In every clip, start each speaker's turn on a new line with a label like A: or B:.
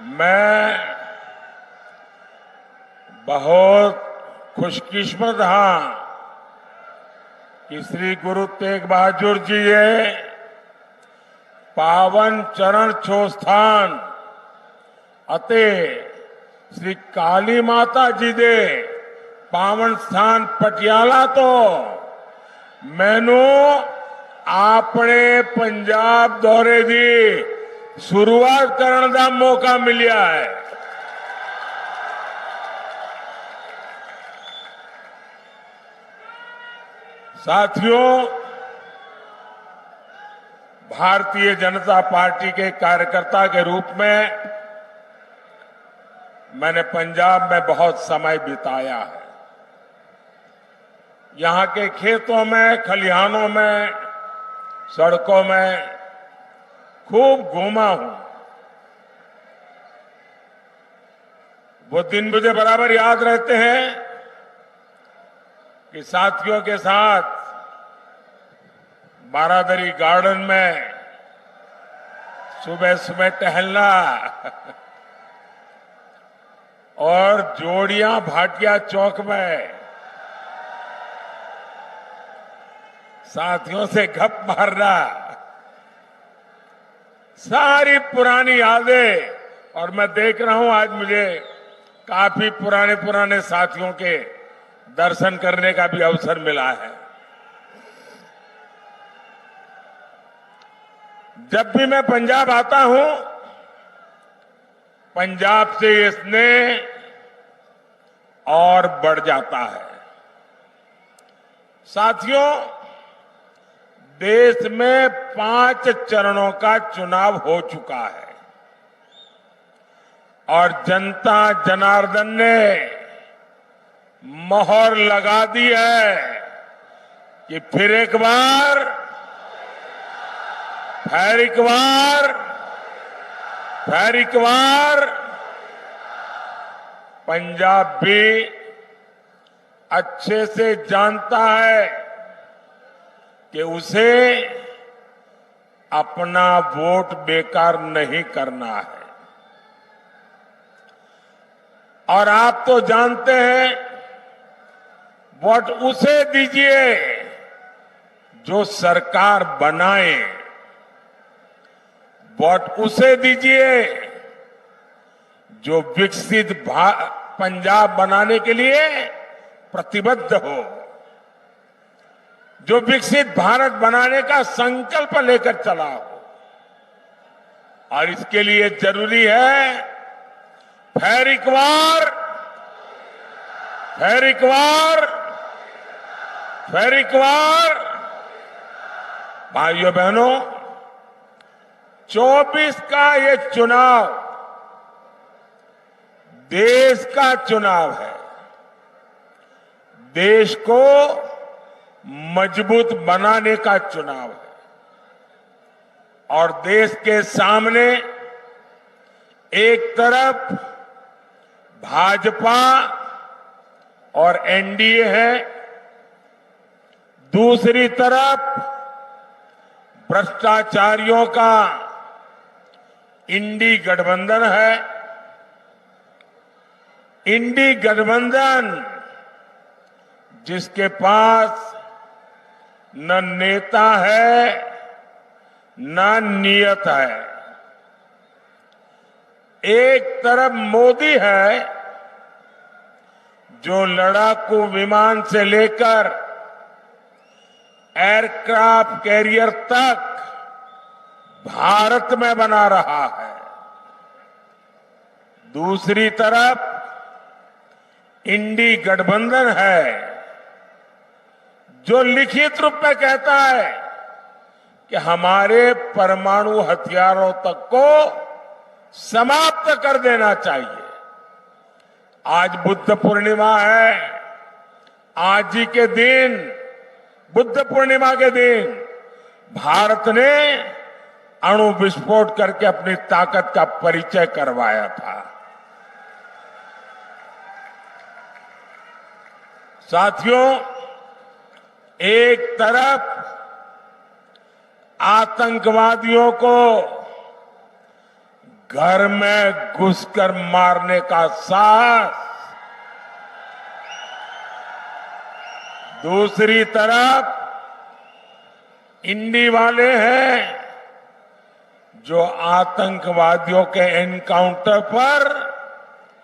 A: मैं बहुत खुशकिस्मत हाँ कि श्री गुरु तेग बहादुर जी ये पावन चरण छो स्थान अते श्री काली माता जी दे पावन स्थान पटियाला तो मैनू अपने पंजाब दौरे की शुरुआत करने का मौका मिलिया है। साथियों, भारतीय जनता पार्टी के कार्यकर्ता के रूप में मैंने पंजाब में बहुत समय बिताया है। यहां के खेतों में, खलिहानों में, सड़कों में खूब घूमा हूं। वो दिन मुझे बराबर याद रहते हैं कि साथियों के साथ बारादरी गार्डन में सुबह सुबह टहलना और जोड़ियां भाटिया चौक में साथियों से गप मारना, सारी पुरानी यादें। और मैं देख रहा हूं आज मुझे काफी पुराने साथियों के दर्शन करने का भी अवसर मिला है। जब भी मैं पंजाब आता हूं, पंजाब से ये स्नेह और बढ़ जाता है। साथियों, देश में 5 चरणों का चुनाव हो चुका है और जनता जनार्दन ने मोहर लगा दी है कि फिर एक बार पंजाब भी अच्छे से जानता है कि उसे अपना वोट बेकार नहीं करना है। और आप तो जानते हैं, वोट उसे दीजिए जो सरकार बनाए, वोट उसे दीजिए जो विकसित पंजाब बनाने के लिए प्रतिबद्ध हो, जो विकसित भारत बनाने का संकल्प लेकर चला हो। और इसके लिए जरूरी है फिर एक बार भाइयों बहनों, 24 का ये चुनाव देश का चुनाव है। देश को मजबूत बनाने का चुनाव है और देश के सामने एक तरफ भाजपा और एनडीए है, दूसरी तरफ भ्रष्टाचारियों का इंडी गठबंधन है। इंडी गठबंधन जिसके पास न नेता है न नियत है। एक तरफ मोदी है जो लड़ाकू विमान से लेकर एयरक्राफ्ट कैरियर तक भारत में बना रहा है। दूसरी तरफ इंडी गठबंधन है जो लिखित रूप में कहता है कि हमारे परमाणु हथियारों तक को समाप्त कर देना चाहिए। आज बुद्ध पूर्णिमा है। आज ही के दिन, बुद्ध पूर्णिमा के दिन, भारत ने अणु विस्फोट करके अपनी ताकत का परिचय करवाया था। साथियों, एक तरफ आतंकवादियों को घर में घुसकर मारने का साहस, दूसरी तरफ इंडी वाले हैं जो आतंकवादियों के एनकाउंटर पर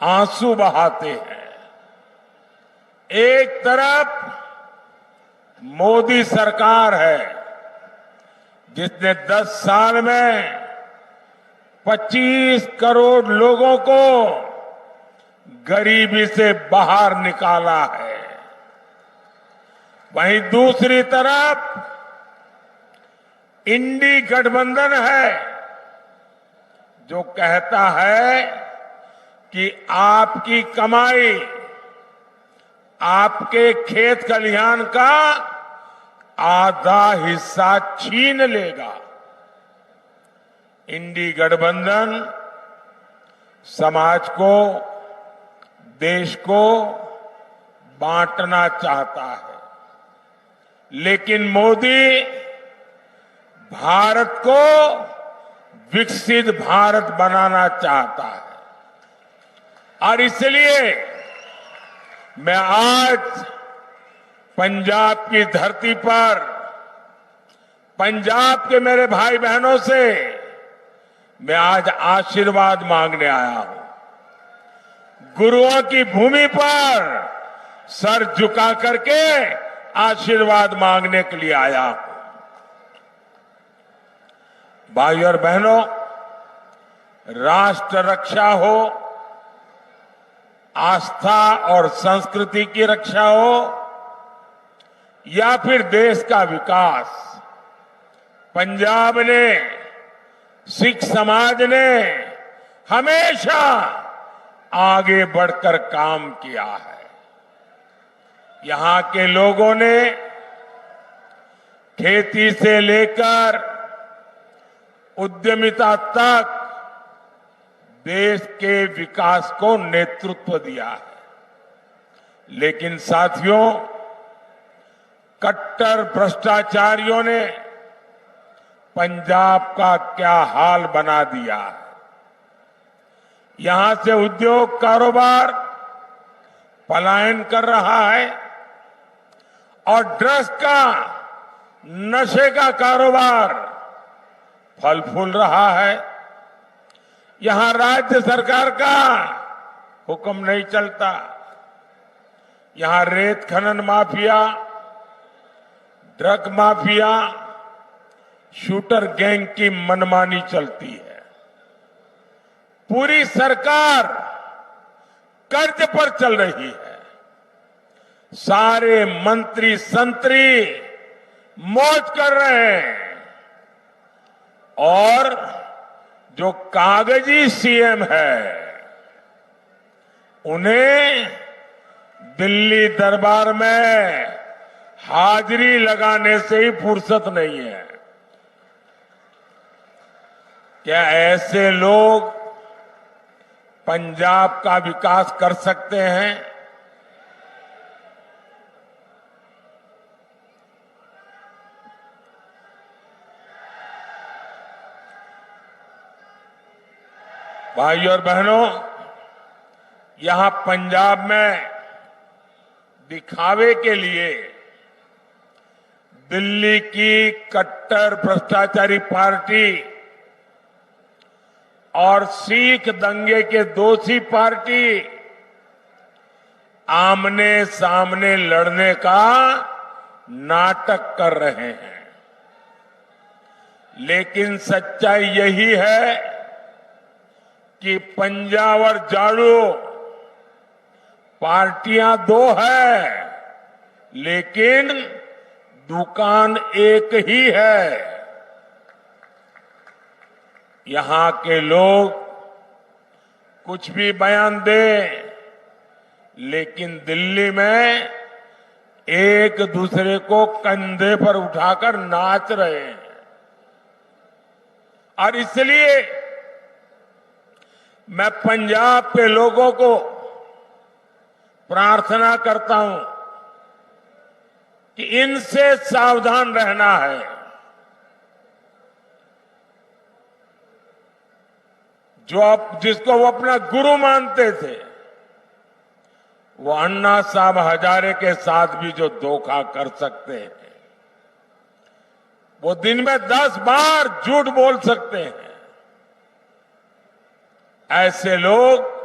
A: आंसू बहाते हैं। एक तरफ मोदी सरकार है जिसने 10 साल में 25 करोड़ लोगों को गरीबी से बाहर निकाला है। वहीं दूसरी तरफ इंडी गठबंधन है जो कहता है कि आपकी कमाई, आपके खेत खलिहान का आधा हिस्सा छीन लेगा। इंडी गठबंधन समाज को, देश को बांटना चाहता है, लेकिन मोदी भारत को विकसित भारत बनाना चाहता है। और इसलिए मैं आज पंजाब की धरती पर पंजाब के मेरे भाई बहनों से मैं आज आशीर्वाद मांगने आया हूं। गुरुओं की भूमि पर सर झुका करके आशीर्वाद मांगने के लिए आया हूं। भाई और बहनों, राष्ट्र रक्षा हो, आस्था और संस्कृति की रक्षा हो या फिर देश का विकास, पंजाब ने, सिख समाज ने हमेशा आगे बढ़कर काम किया है। यहां के लोगों ने खेती से लेकर उद्यमिता तक देश के विकास को नेतृत्व दिया है। लेकिन साथियों, कट्टर भ्रष्टाचारियों ने पंजाब का क्या हाल बना दिया है। यहां से उद्योग कारोबार पलायन कर रहा है और ड्रग्स का, नशे का कारोबार फल फूल रहा है। यहां राज्य सरकार का हुक्म नहीं चलता। यहां रेत खनन mafia, drug mafia, shooter gang की मनमानी चलती है। पूरी सरकार कर्ज पर चल रही है। सारे मंत्री संतरी मौज कर रहे हैं और जो कागजी सीएम है उन्हें दिल्ली दरबार में हाजिरी लगाने से ही फुर्सत नहीं है। क्या ऐसे लोग पंजाब का विकास कर सकते हैं? भाइयों और बहनों, यहां पंजाब में दिखावे के लिए दिल्ली की कट्टर भ्रष्टाचारी पार्टी और सिख दंगे के दोषी पार्टी आमने सामने लड़ने का नाटक कर रहे हैं। लेकिन सच्चाई यही है कि पंजाब और झाड़ू पार्टियां दो है, लेकिन दुकान एक ही है। यहां के लोग कुछ भी बयान दें, लेकिन दिल्ली में एक दूसरे को कंधे पर उठाकर नाच रहे हैं। और इसलिए मैं पंजाब के लोगों को प्रार्थना करता हूं कि इनसे सावधान रहना है। जिसको वो अपना गुरु मानते थे, वो अन्ना साहब हजारे के साथ भी जो धोखा कर सकते हैं, वो दिन में 10 बार झूठ बोल सकते हैं। ऐसे लोग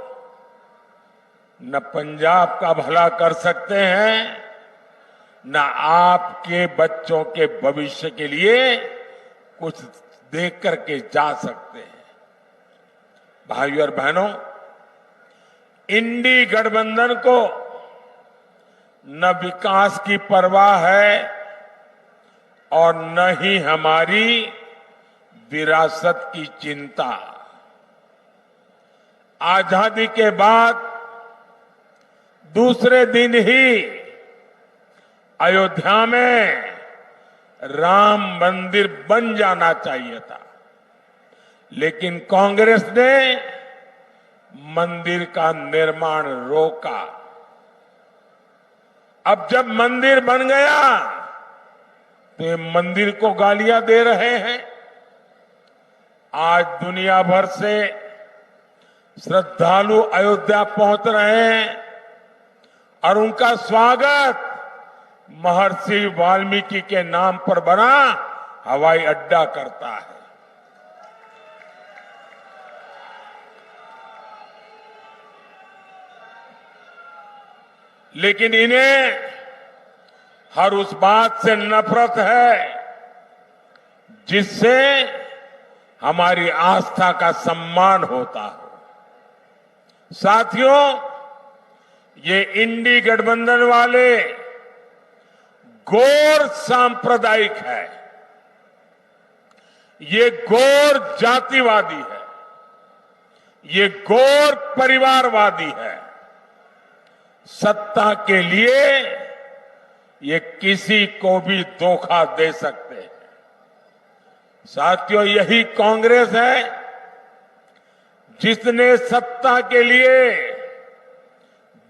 A: न पंजाब का भला कर सकते हैं, न आपके बच्चों के भविष्य के लिए कुछ देख करके जा सकते हैं। भाइयों और बहनों, इंडी गठबंधन को न विकास की परवाह है और न ही हमारी विरासत की चिंता। आजादी के बाद दूसरे दिन ही अयोध्या में राम मंदिर बन जाना चाहिए था, लेकिन कांग्रेस ने मंदिर का निर्माण रोका। अब जब मंदिर बन गया तो ये मंदिर को गालियां दे रहे हैं। आज दुनिया भर से श्रद्धालु अयोध्या पहुंच रहे हैं और उनका स्वागत महर्षि वाल्मीकि के नाम पर बना हवाई अड्डा करता है। लेकिन इन्हें हर उस बात से नफरत है जिससे हमारी आस्था का सम्मान होता हो। साथियों, ये इंडी गठबंधन वाले घोर सांप्रदायिक है, ये घोर जातिवादी है, ये घोर परिवारवादी है। सत्ता के लिए ये किसी को भी धोखा दे सकते हैं। साथियों, यही कांग्रेस है जिसने सत्ता के लिए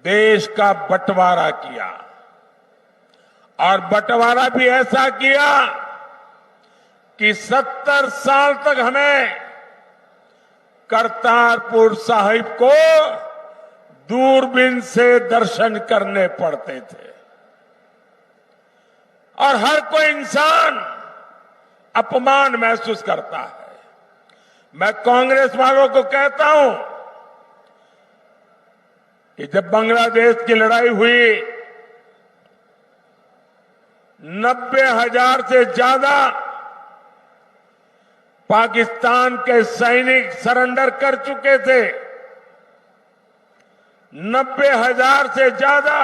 A: देश का बंटवारा किया और बंटवारा भी ऐसा किया कि 70 साल तक हमें करतारपुर साहिब को दूरबीन से दर्शन करने पड़ते थे और हर कोई इंसान अपमान महसूस करता है। मैं कांग्रेस वालों को कहता हूं कि जब बांग्लादेश की लड़ाई हुई 90,000 से ज्यादा पाकिस्तान के सैनिक सरेंडर कर चुके थे। 90,000 से ज्यादा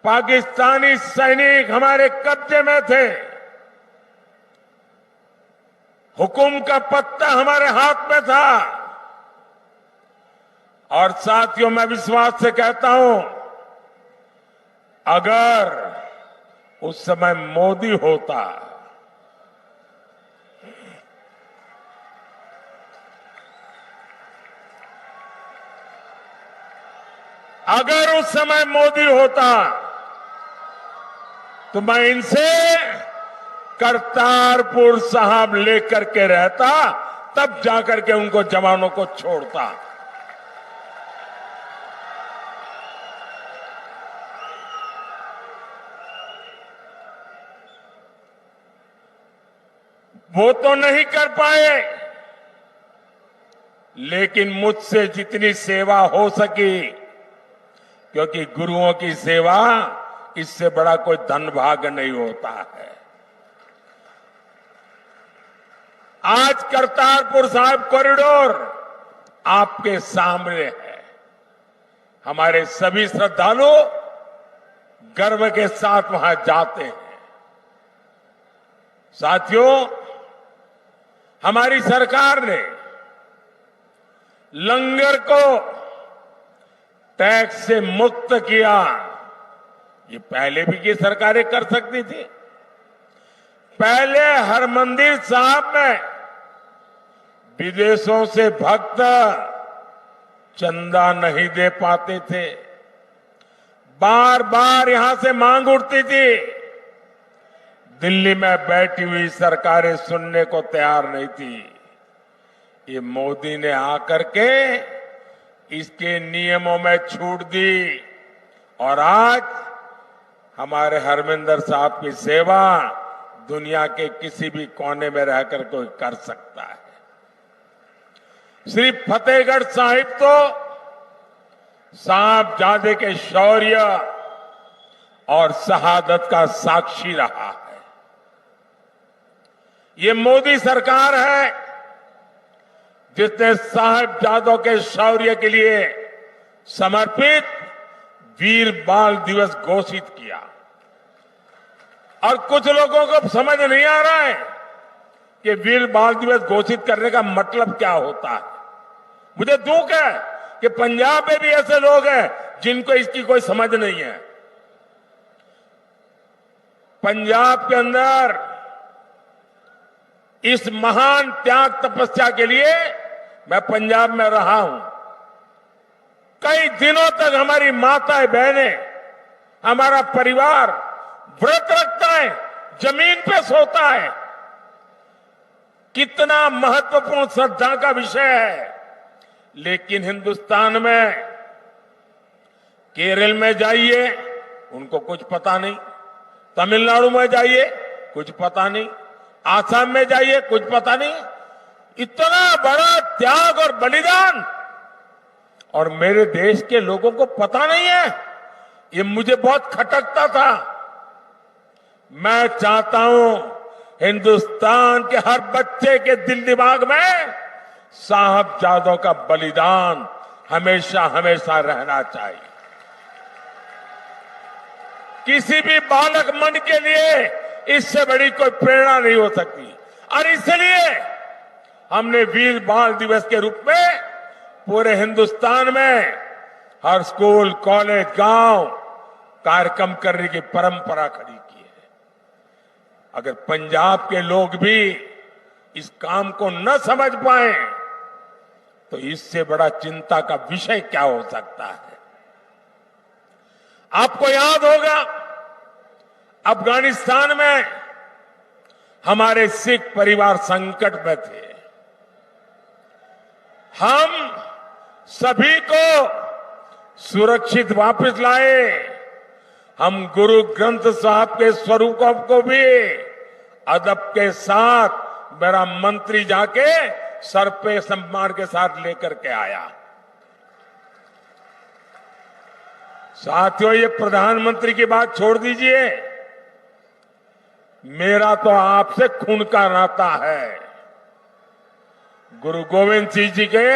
A: पाकिस्तानी सैनिक हमारे कब्जे में थे। हुकुम का पत्ता हमारे हाथ में था। और साथियों, मैं विश्वास से कहता हूं, अगर उस समय मोदी होता, अगर उस समय मोदी होता तो मैं इनसे करतारपुर साहब लेकर के रहता, तब जाकर के उनको जवानों को छोड़ता। वो तो नहीं कर पाए, लेकिन मुझसे जितनी सेवा हो सकी, क्योंकि गुरुओं की सेवा इससे बड़ा कोई धन भाग्य नहीं होता है। आज करतारपुर साहिब कॉरिडोर आपके सामने है। हमारे सभी श्रद्धालु गर्व के साथ वहां जाते हैं। साथियों, हमारी सरकार ने लंगर को टैक्स से मुक्त किया। ये पहले भी की सरकारें कर सकती थी। पहले हरमंदिर साहब में विदेशों से भक्त चंदा नहीं दे पाते थे। बार बार यहां से मांग उठती थी। दिल्ली में बैठी हुई सरकारें सुनने को तैयार नहीं थी। ये मोदी ने आकर के इसके नियमों में छूट दी और आज हमारे हरमिंदर साहब की सेवा दुनिया के किसी भी कोने में रहकर कोई कर सकता है। श्री फतेहगढ़ साहिब तो साहबजादे के शौर्य और शहादत का साक्षी रहा है। ये मोदी सरकार है जिसने साहबजादों के शौर्य के लिए समर्पित वीर बाल दिवस घोषित किया। और कुछ लोगों को समझ नहीं आ रहा है कि वीर बाल दिवस घोषित करने का मतलब क्या होता है। मुझे दुख है कि पंजाब में भी ऐसे लोग हैं जिनको इसकी कोई समझ नहीं है। पंजाब के अंदर इस महान त्याग तपस्या के लिए मैं पंजाब में रहा हूं। कई दिनों तक हमारी माताएं बहनें, हमारा परिवार व्रत रखता है, जमीन पे सोता है। कितना महत्वपूर्ण श्रद्धा का विषय है। लेकिन हिंदुस्तान में केरल में जाइए, उनको कुछ पता नहीं। तमिलनाडु में जाइए, कुछ पता नहीं। आसाम में जाइए, कुछ पता नहीं। इतना बड़ा त्याग और बलिदान और मेरे देश के लोगों को पता नहीं है। ये मुझे बहुत खटकता था। मैं चाहता हूं हिंदुस्तान के हर बच्चे के दिल दिमाग में साहबजादों का बलिदान हमेशा हमेशा रहना चाहिए। किसी भी बालक मन के लिए इससे बड़ी कोई प्रेरणा नहीं हो सकती। और इसलिए हमने वीर बाल दिवस के रूप में पूरे हिंदुस्तान में हर स्कूल, कॉलेज, गांव कार्यक्रम करने की परंपरा खड़ी की है। अगर पंजाब के लोग भी इस काम को न समझ पाए तो इससे बड़ा चिंता का विषय क्या हो सकता है। आपको याद होगा अफगानिस्तान में हमारे सिख परिवार संकट में थे। हम सभी को सुरक्षित वापस लाए। हम गुरु ग्रंथ साहब के स्वरूपों को भी अदब के साथ मेरा मंत्री जाके सर पे सम्मान के साथ लेकर के आया। साथियों, ये प्रधानमंत्री की बात छोड़ दीजिए, मेरा तो आपसे खून का नाता है। गुरु गोविंद सिंह जी के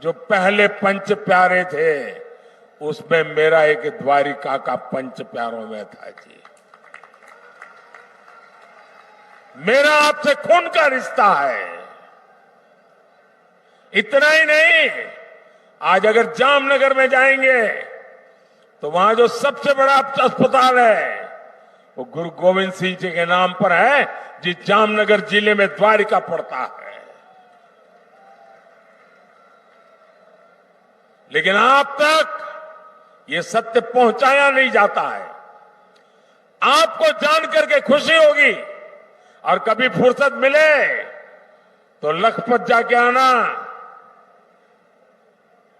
A: जो पहले पंच प्यारे थे उसमें मेरा एक द्वारिका का पंच प्यारों में था जी। मेरा आपसे खून का रिश्ता है। इतना ही नहीं, आज अगर जामनगर में जाएंगे तो वहां जो सबसे बड़ा अस्पताल है वो गुरु गोविंद सिंह जी के नाम पर है, जिस जामनगर जिले में द्वारिका पड़ता है। लेकिन आप तक ये सत्य पहुंचाया नहीं जाता है। आपको जानकर के खुशी होगी और कभी फुर्सत मिले तो लखपत जाके आना।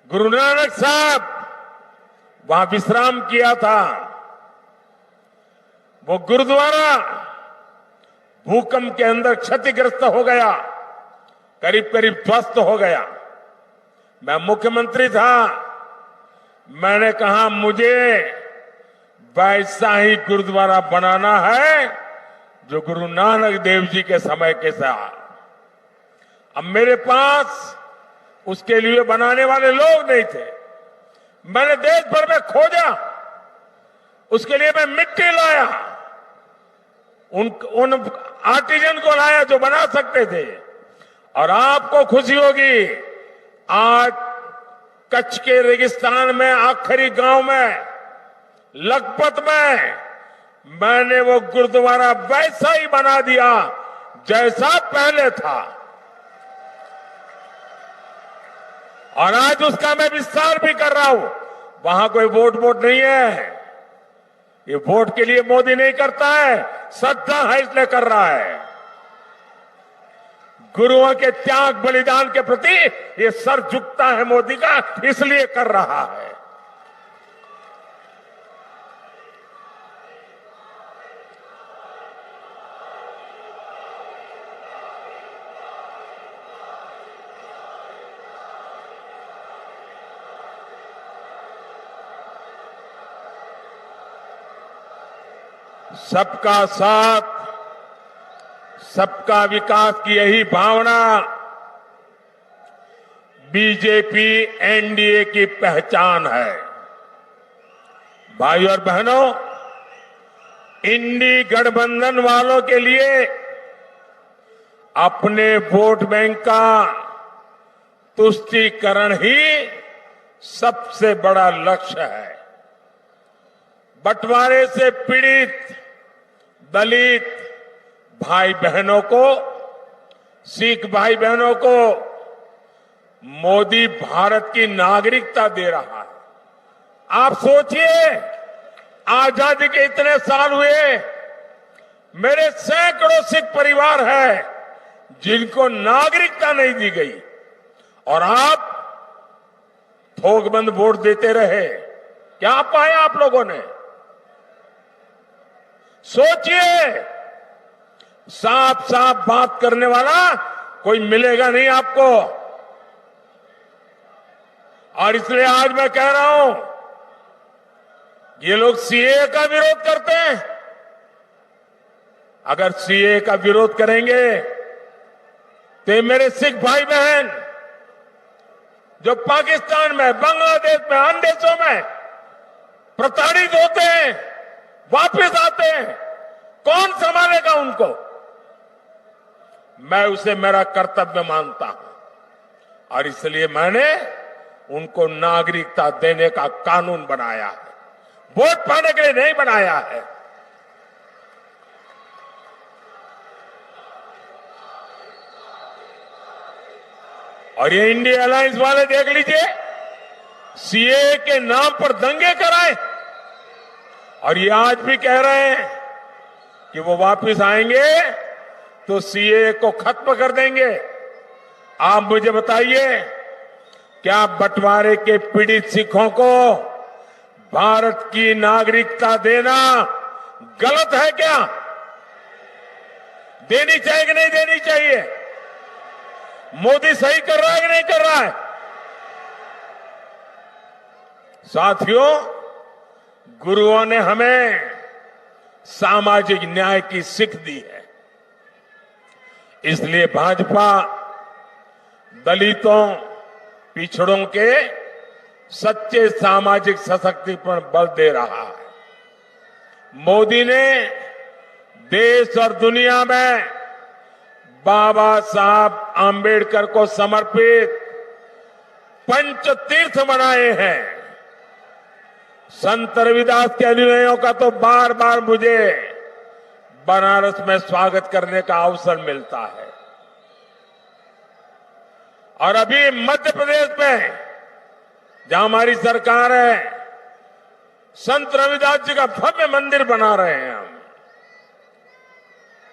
A: गुरु नानक साहब वहां विश्राम किया था। वो गुरुद्वारा भूकंप के अंदर क्षतिग्रस्त हो गया, करीब करीब ध्वस्त हो गया। मैं मुख्यमंत्री था। मैंने कहा मुझे वैसा ही गुरुद्वारा बनाना है जो गुरु नानक देव जी के समय के साथ। अब मेरे पास उसके लिए बनाने वाले लोग नहीं थे। मैंने देश भर में खोजा, उसके लिए मैं मिट्टी लाया, उन आर्टिजन को लाया जो बना सकते थे। और आपको खुशी होगी, आज कच्छ के रेगिस्तान में आखिरी गांव में लखपत में मैंने वो गुरुद्वारा वैसा ही बना दिया जैसा पहले था। और आज उसका मैं विस्तार भी कर रहा हूं। वहां कोई वोट नहीं है। ये वोट के लिए मोदी नहीं करता है, श्रद्धा है इसलिए कर रहा है। गुरुओं के त्याग बलिदान के प्रति ये सर झुकता है मोदी का, इसलिए कर रहा है। सबका साथ, सबका विकास की यही भावना बीजेपी एनडीए की पहचान है। भाई और बहनों, इंडी गठबंधन वालों के लिए अपने वोट बैंक का तुष्टीकरण ही सबसे बड़ा लक्ष्य है। बंटवारे से पीड़ित दलित भाई बहनों को, सिख भाई बहनों को मोदी भारत की नागरिकता दे रहा है। आप सोचिए, आजादी के इतने साल हुए, मेरे सैकड़ों सिख परिवार है जिनको नागरिकता नहीं दी गई, और आप थोकबंद वोट देते रहे। क्या पाया आप लोगों ने? सोचिए, साफ साफ बात करने वाला कोई मिलेगा नहीं आपको। और इसलिए आज मैं कह रहा हूं, ये लोग सीए का विरोध करते हैं। अगर सीए का विरोध करेंगे तो मेरे सिख भाई बहन जो पाकिस्तान में, बांग्लादेश में, अन्य देशों में प्रताड़ित होते हैं, वापस आते हैं, कौन संभालेगा उनको? मैं उसे मेरा कर्तव्य मानता हूं और इसलिए मैंने उनको नागरिकता देने का कानून बनाया है, वोट पाने के लिए नहीं बनाया है। और ये इंडिया अलायंस वाले देख लीजिए, सीए के नाम पर दंगे कराए और ये आज भी कह रहे हैं कि वो वापस आएंगे तो सीए को खत्म कर देंगे। आप मुझे बताइए, क्या बंटवारे के पीड़ित सिखों को भारत की नागरिकता देना गलत है क्या? देनी चाहिए कि नहीं देनी चाहिए? मोदी सही कर रहा है कि नहीं कर रहा है? साथियों, गुरुओं ने हमें सामाजिक न्याय की सीख दी है। इसलिए भाजपा दलितों, पिछड़ों के सच्चे सामाजिक सशक्तिकरण पर बल दे रहा है। मोदी ने देश और दुनिया में बाबा साहब आंबेडकर को समर्पित पंच तीर्थ बनाए हैं। संत रविदास के अनुयायियों का तो बार बार मुझे बनारस में स्वागत करने का अवसर मिलता है। और अभी मध्य प्रदेश में जहां हमारी सरकार है, संत रविदास जी का भव्य मंदिर बना रहे हैं हम।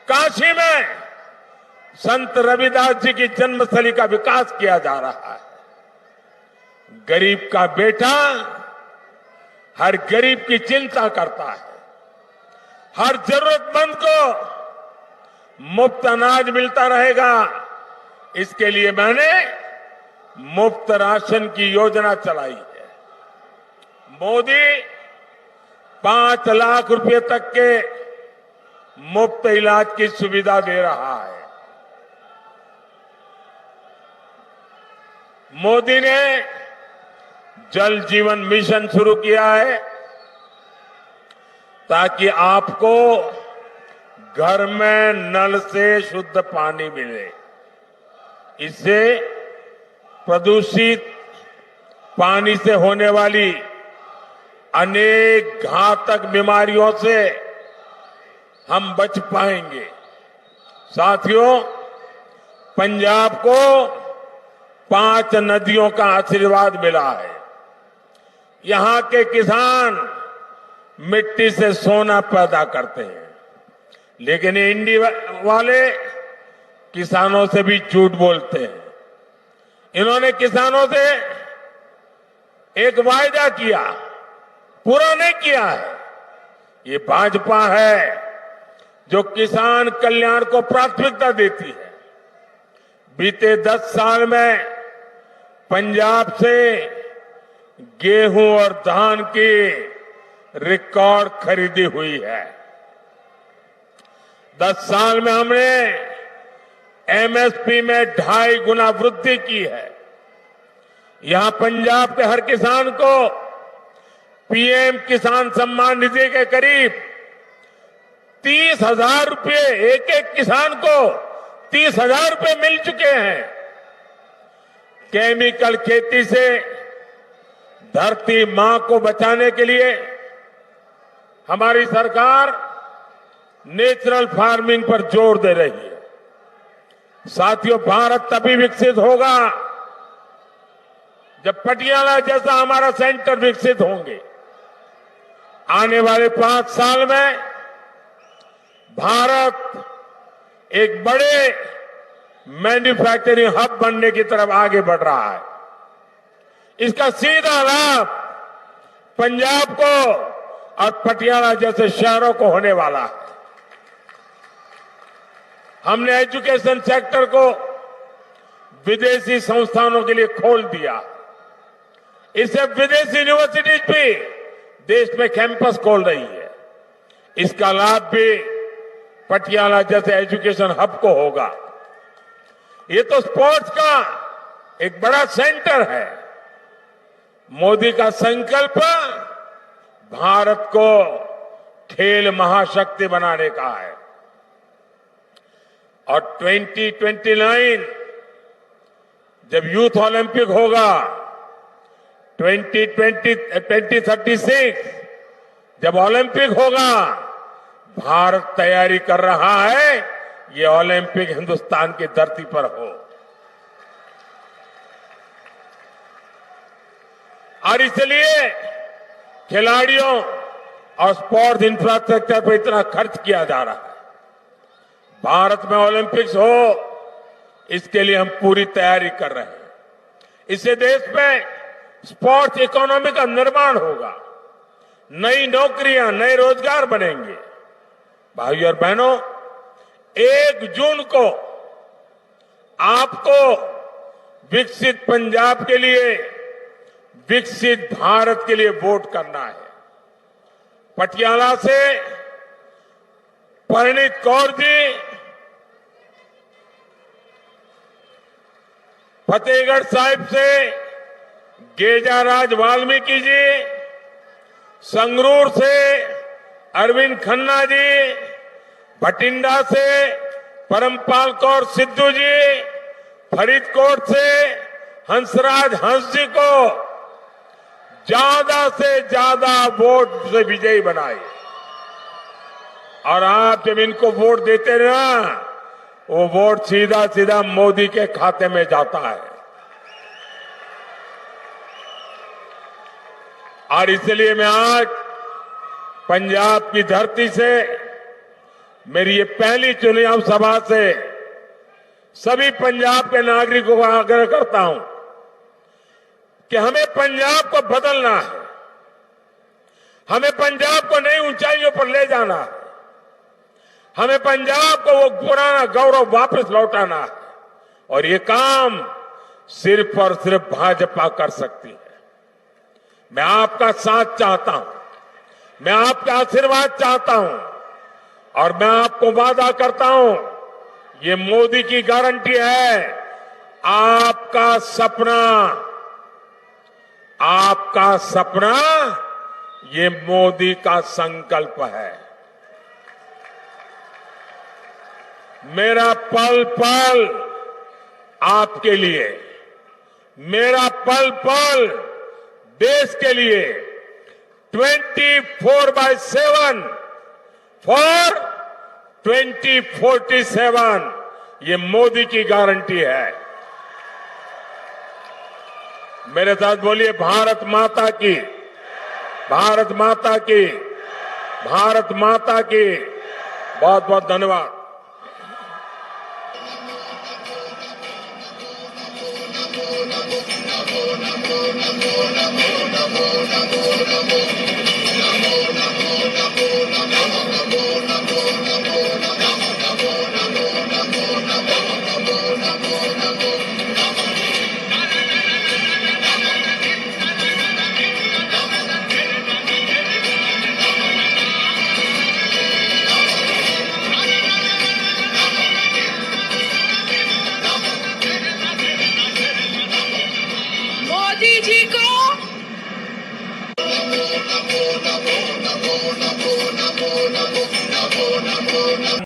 A: काशी में संत रविदास जी की जन्मस्थली का विकास किया जा रहा है। गरीब का बेटा हर गरीब की चिंता करता है। हर जरूरतमंद को मुफ्त अनाज मिलता रहेगा, इसके लिए मैंने मुफ्त राशन की योजना चलाई है। मोदी 5 लाख रुपए तक के मुफ्त इलाज की सुविधा दे रहा है। मोदी ने जल जीवन मिशन शुरू किया है ताकि आपको घर में नल से शुद्ध पानी मिले। इससे प्रदूषित पानी से होने वाली अनेक घातक बीमारियों से हम बच पाएंगे। साथियों, पंजाब को 5 नदियों का आशीर्वाद मिला है। यहां के किसान मिट्टी से सोना पैदा करते हैं, लेकिन इंडिया वाले किसानों से भी झूठ बोलते हैं। इन्होंने किसानों से एक वायदा किया, पूरा नहीं किया है। ये भाजपा है जो किसान कल्याण को प्राथमिकता देती है। बीते 10 साल में पंजाब से गेहूं और धान की रिकॉर्ड खरीदी हुई है। 10 साल में हमने एमएसपी में 2.5 गुना वृद्धि की है। यहां पंजाब के हर किसान को पीएम किसान सम्मान निधि के करीब 30,000 रुपये, एक एक किसान को 30,000 रुपये मिल चुके हैं। केमिकल खेती से धरती मां को बचाने के लिए हमारी सरकार नेचुरल फार्मिंग पर जोर दे रही है। साथियों, भारत तभी विकसित होगा जब पटियाला जैसा हमारा सेंटर विकसित होंगे। आने वाले 5 साल में भारत एक बड़े मैन्युफैक्चरिंग हब बनने की तरफ आगे बढ़ रहा है। इसका सीधा लाभ पंजाब को और पटियाला जैसे शहरों को होने वाला है। हमने एजुकेशन सेक्टर को विदेशी संस्थानों के लिए खोल दिया। इससे विदेशी यूनिवर्सिटीज भी देश में कैंपस खोल रही है। इसका लाभ भी पटियाला जैसे एजुकेशन हब को होगा। ये तो स्पोर्ट्स का एक बड़ा सेंटर है। मोदी का संकल्प भारत को खेल महाशक्ति बनाने का है और 2029 जब यूथ ओलंपिक होगा, 2036 जब ओलंपिक होगा, भारत तैयारी कर रहा है ये ओलंपिक हिंदुस्तान की धरती पर हो। और इसलिए खिलाड़ियों और स्पोर्ट्स इंफ्रास्ट्रक्चर पर इतना खर्च किया जा रहा है। भारत में ओलंपिक्स हो, इसके लिए हम पूरी तैयारी कर रहे हैं। इससे देश में स्पोर्ट्स इकोनॉमी का निर्माण होगा, नई नौकरियां, नए रोजगार बनेंगे। भाइयों और बहनों, 1 जून को आपको विकसित पंजाब के लिए, विकसित भारत के लिए वोट करना है। पटियाला से परिणीत कौर जी, फतेहगढ़ साहिब से गेजाराज वाल्मीकि जी, संगरूर से अरविंद खन्ना जी, भटिंडा से परमपाल कौर सिद्धू जी, फरीदकोट से हंसराज हंस जी को ज्यादा से ज्यादा वोट से विजयी बनाए। और आप जब इनको वोट देते ना, वो वोट सीधा सीधा मोदी के खाते में जाता है। और इसलिए मैं आज पंजाब की धरती से, मेरी ये पहली चुनाव सभा से सभी पंजाब के नागरिकों का आग्रह करता हूं कि हमें पंजाब को बदलना है। हमें पंजाब को नई ऊंचाइयों पर ले जाना है। हमें पंजाब को वो पुराना गौरव वापस लौटाना है। और ये काम सिर्फ और सिर्फ भाजपा कर सकती है। मैं आपका साथ चाहता हूं, मैं आपका आशीर्वाद चाहता हूं और मैं आपको वादा करता हूं, ये मोदी की गारंटी है। आपका सपना, आपका सपना, ये मोदी का संकल्प है। मेरा पल पल आपके लिए, मेरा पल पल देश के लिए 24/7 फॉर 2047, ये मोदी की गारंटी है। मेरे साथ बोलिए, भारत माता की, भारत माता की, भारत माता की। बहुत बहुत धन्यवाद।